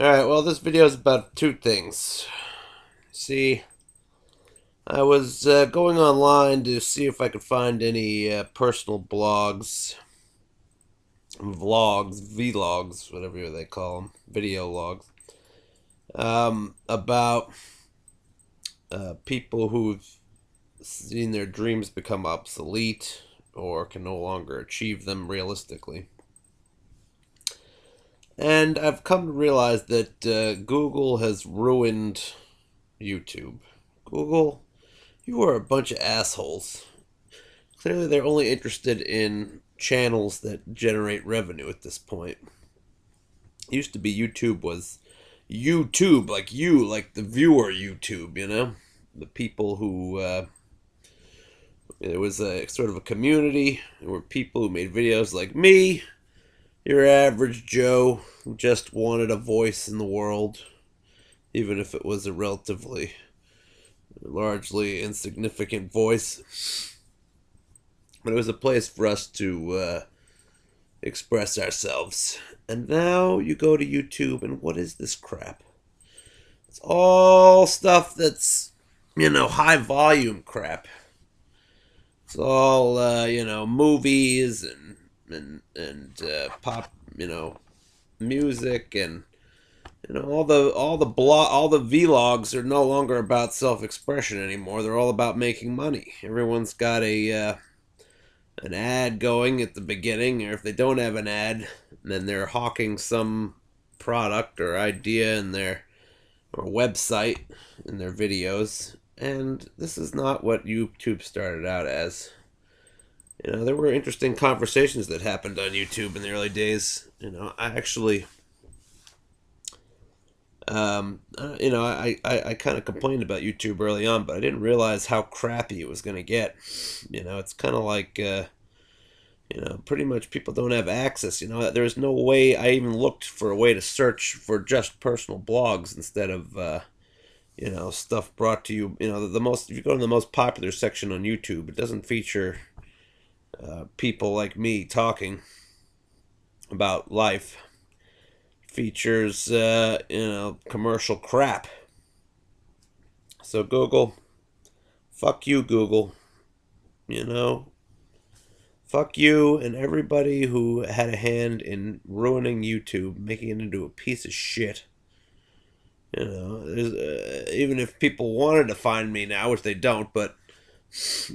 Alright, well, this video is about two things. See, I was going online to see if I could find any personal blogs, vlogs, vlogs, whatever they call them, video logs, about people who've seen their dreams become obsolete or can no longer achieve them realistically. And I've come to realize that Google has ruined YouTube. Google, you are a bunch of assholes. Clearly, they're only interested in channels that generate revenue at this point. It used to be YouTube was YouTube, like you, like the viewer YouTube, you know? The people who, it was a sort of a community. There were people who made videos like me, your average Joe, who just wanted a voice in the world, even if it was a relatively largely insignificant voice. But it was a place for us to express ourselves. And now you go to YouTube, and what is this crap? It's all stuff that's, high volume crap. It's all, movies and pop, music and all the vlogs are no longer about self-expression anymore. They're all about making money. Everyone's got a an ad going at the beginning, or if they don't have an ad, then they're hawking some product or idea in their or website in their videos. And this is not what YouTube started out as. There were interesting conversations that happened on YouTube in the early days. I actually, I kind of complained about YouTube early on, but I didn't realize how crappy it was going to get. It's kind of like, pretty much people don't have access. There's no way. I even looked for a way to search for just personal blogs instead of, stuff brought to you. The most, if you go to the most popular section on YouTube, it doesn't feature people like me talking about life. It features, commercial crap. So Google, fuck you, Google. You know, Fuck you and everybody who had a hand in ruining YouTube, making it into a piece of shit. Even if people wanted to find me now, which they don't, but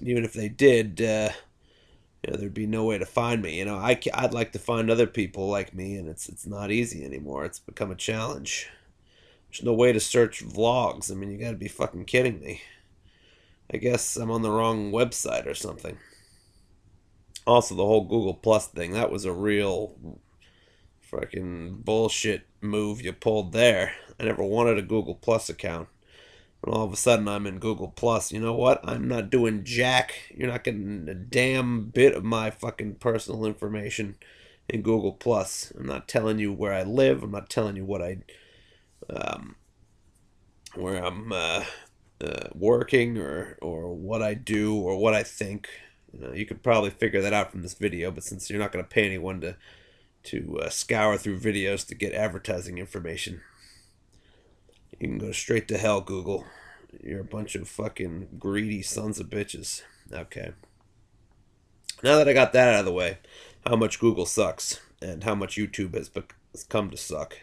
even if they did, there'd be no way to find me. I'd like to find other people like me, and it's not easy anymore. It's become a challenge. There's no way to search vlogs. I mean, you gotta be fucking kidding me. I guess I'm on the wrong website or something. Also, the whole Google Plus thing, that was a real fucking bullshit move you pulled there. I never wanted a Google Plus account. And all of a sudden I'm in Google Plus. You know what? I'm not doing jack. You're not getting a damn bit of my fucking personal information in Google Plus. I'm not telling you where I live. I'm not telling you um, where I'm working or what I do or what I think. You could probably figure that out from this video, but since you're not going to pay anyone to scour through videos to get advertising information, you can go straight to hell, Google. You're a bunch of fucking greedy sons of bitches. Okay. Now that I got that out of the way, how much Google sucks and how much YouTube has come to suck.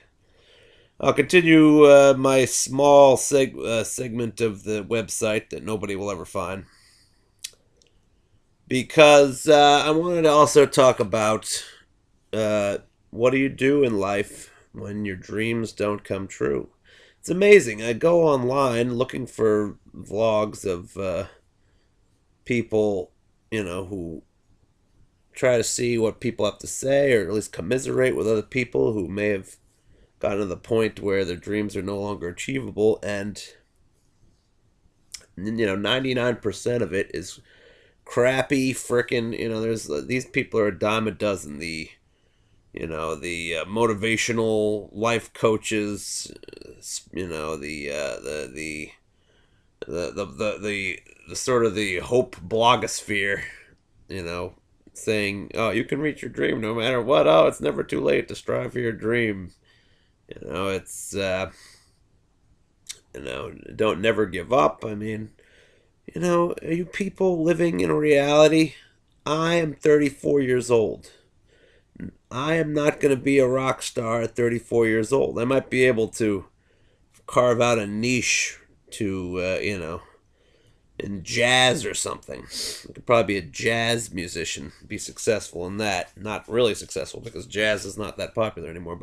I'll continue my small segment of the website that nobody will ever find. Because I wanted to also talk about what do you do in life when your dreams don't come true. It's amazing. I go online looking for vlogs of people, who try to see what people have to say, or at least commiserate with other people who may have gotten to the point where their dreams are no longer achievable. And 99% of it is crappy frickin'. There's these people are a dime a dozen. The motivational life coaches, the sort of the hope blogosphere, saying, oh, you can reach your dream no matter what. Oh, it's never too late to strive for your dream. It's don't never give up. I mean, are you people living in reality? I am 34 years old. I am not going to be a rock star at 34 years old. I might be able to carve out a niche to, in jazz or something. I could probably be a jazz musician, be successful in that. Not really successful because jazz is not that popular anymore,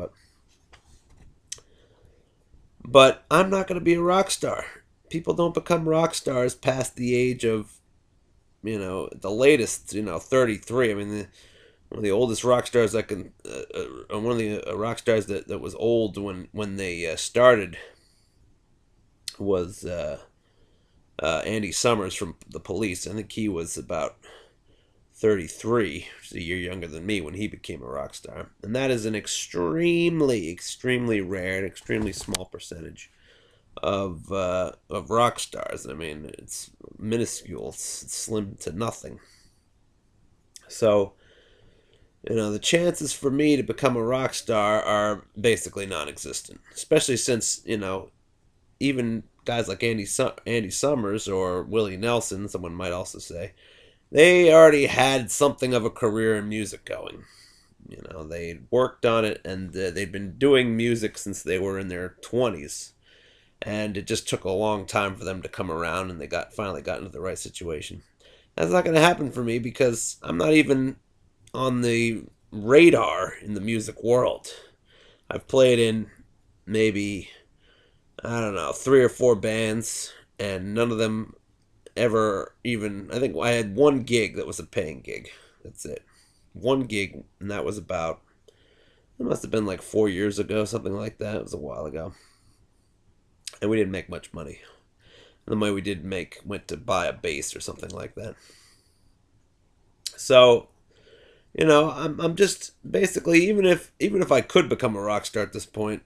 but I'm not going to be a rock star. People don't become rock stars past the age of, the latest, 33. I mean, one of the oldest rock stars I can, one of the rock stars that was old when they started was Andy Summers from the Police. I think he was about 33, which is a year younger than me when he became a rock star. And that is an extremely, extremely rare and extremely small percentage of rock stars. I mean, it's minuscule, it's slim to nothing. So, the chances for me to become a rock star are basically non existent, especially since, even guys like Andy Summers or Willie Nelson, someone might also say, they already had something of a career in music going. They worked on it and they'd been doing music since they were in their 20s. And it just took a long time for them to come around and they finally got into the right situation. That's not going to happen for me because I'm not even on the radar in the music world. I've played in maybe, I don't know, three or four bands, and none of them ever even. I think I had one gig that was a paying gig. That's it. One gig, and that was about. It must have been like 4 years ago, something like that. It was a while ago. And we didn't make much money. And the money we did make went to buy a bass or something like that. So, I'm just basically even if I could become a rock star at this point,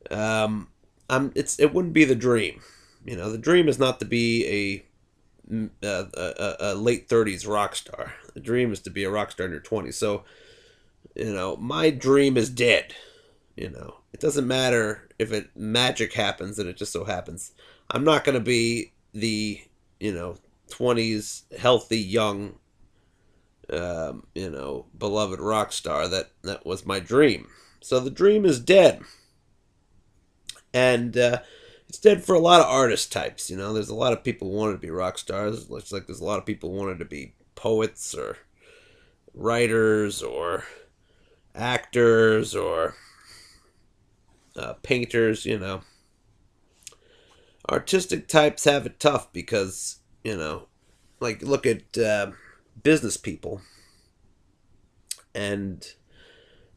it wouldn't be the dream. The dream is not to be a late 30s rock star. The dream is to be a rock star in your 20s. So, my dream is dead. It doesn't matter if magic happens and it just so happens. I'm not going to be the, 20s healthy young beloved rock star that was my dream. So the dream is dead. And it's dead for a lot of artist types. There's a lot of people who wanted to be rock stars. Looks like there's a lot of people who wanted to be poets or writers or actors or painters. Artistic types have it tough because, like look at business people. And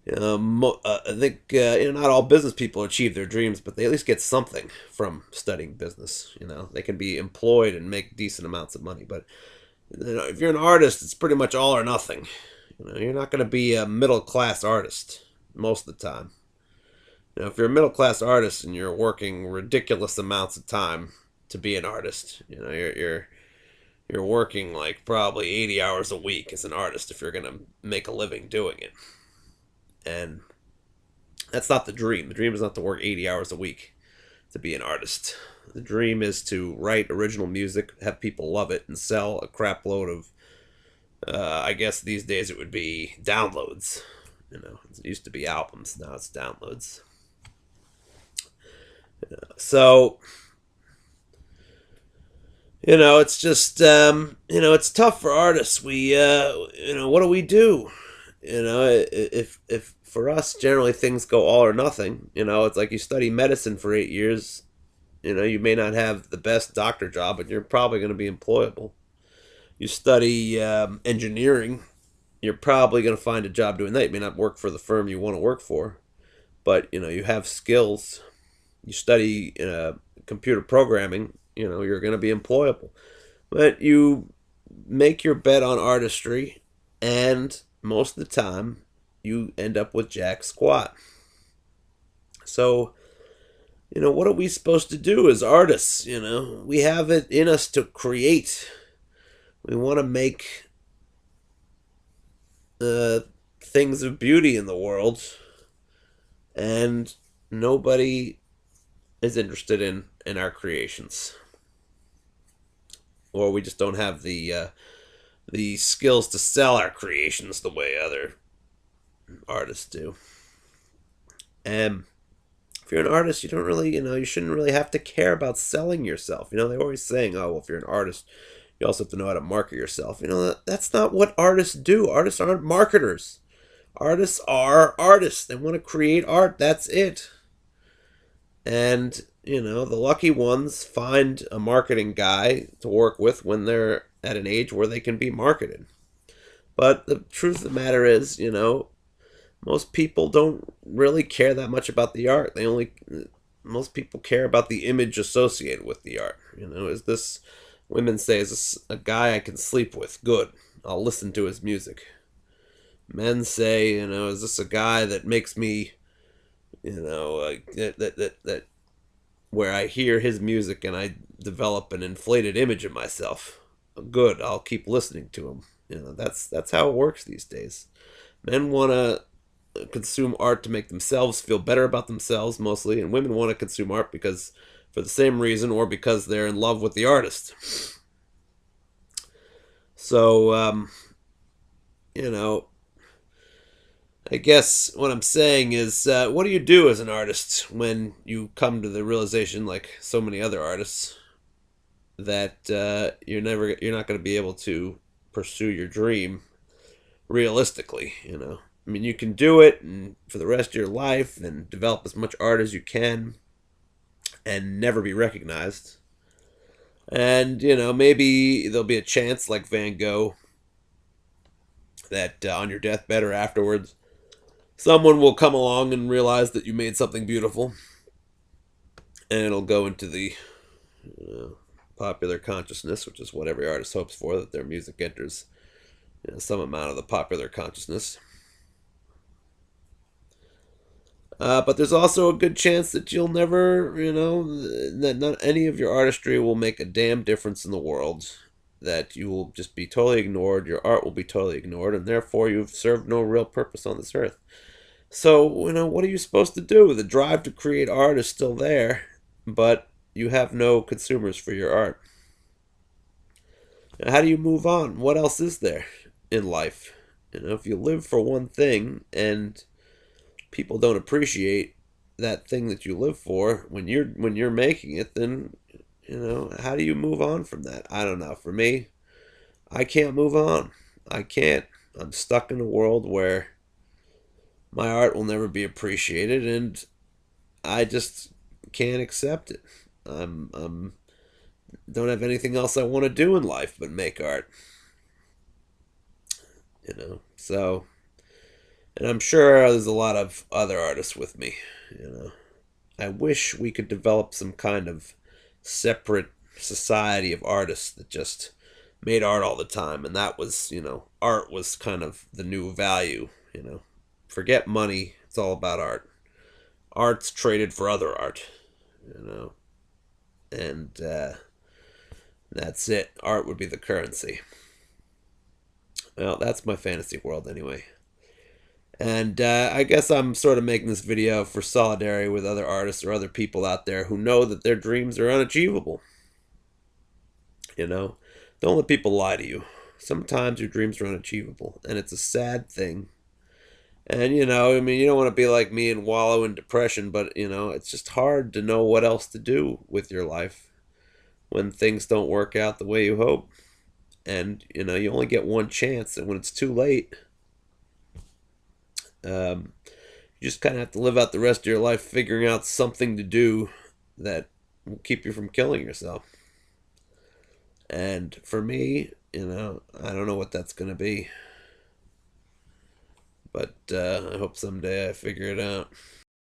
I think not all business people achieve their dreams, but they at least get something from studying business. They can be employed and make decent amounts of money, but if you're an artist, it's pretty much all or nothing. You're not going to be a middle class artist most of the time. If you're a middle class artist and you're working ridiculous amounts of time to be an artist, you're working like probably 80 hours a week as an artist if you're going to make a living doing it. And that's not the dream. The dream is not to work 80 hours a week to be an artist. The dream is to write original music, have people love it, and sell a crap load of, I guess these days it would be downloads. It used to be albums, now it's downloads. So, it's just, it's tough for artists. What do we do? If for us, generally things go all or nothing. It's like you study medicine for 8 years. You may not have the best doctor job, but you're probably going to be employable. You study engineering, you're probably going to find a job doing that. You may not work for the firm you want to work for, but you have skills. You study computer programming, you're going to be employable. But you make your bet on artistry, and most of the time, you end up with jack squat. So, what are we supposed to do as artists? We have it in us to create. We want to make things of beauty in the world. and nobody is interested in our creations, or we just don't have the skills to sell our creations the way other artists do. And if you're an artist, you don't really, you shouldn't really have to care about selling yourself. They're always saying, oh, well, if you're an artist, you also have to know how to market yourself. That's not what artists do. Artists aren't marketers. Artists are artists. They want to create art. That's it. And, the lucky ones find a marketing guy to work with when they're at an age where they can be marketed. But the truth of the matter is, most people don't really care that much about the art. Most people care about the image associated with the art. Is this, women say, is this a guy I can sleep with? Good. I'll listen to his music. Men say, is this a guy that makes me, that where I hear his music and I develop an inflated image of myself? Good. I'll keep listening to him. That's how it works these days. Men want to consume art to make themselves feel better about themselves mostly, and women want to consume art because for the same reason or because they're in love with the artist. So I guess what I'm saying is, what do you do as an artist when you come to the realization, like so many other artists, that you're not going to be able to pursue your dream realistically? I mean, you can do it and for the rest of your life and develop as much art as you can and never be recognized. And, maybe there'll be a chance, like Van Gogh, that on your deathbed or afterwards, someone will come along and realize that you made something beautiful. And it'll go into the popular consciousness, which is what every artist hopes for, that their music enters some amount of the popular consciousness. But there's also a good chance that you'll never, that not any of your artistry will make a damn difference in the world. That you will just be totally ignored, your art will be totally ignored, and therefore you've served no real purpose on this earth. So, what are you supposed to do? The drive to create art is still there, but you have no consumers for your art. How do you move on? What else is there in life? If you live for one thing and people don't appreciate that thing that you live for when you're making it, then how do you move on from that? I don't know. For me, I can't move on. I can't. I'm stuck in a world where my art will never be appreciated, and I just can't accept it. I'm don't have anything else I want to do in life but make art. So, and I'm sure there's a lot of other artists with me. I wish we could develop some kind of separate society of artists that just made art all the time, and that was, art was kind of the new value. Forget money, it's all about art. Art's traded for other art. And that's it. Art would be the currency. Well, that's my fantasy world anyway. And I guess I'm sort of making this video for solidarity with other artists or other people out there who know that their dreams are unachievable. Don't let people lie to you. Sometimes your dreams are unachievable, and it's a sad thing. And, I mean, you don't want to be like me and wallow in depression, but, it's just hard to know what else to do with your life when things don't work out the way you hope. And, you only get one chance, and when it's too late, you just kind of have to live out the rest of your life figuring out something to do that will keep you from killing yourself. And for me, I don't know what that's going to be. But I hope someday I figure it out.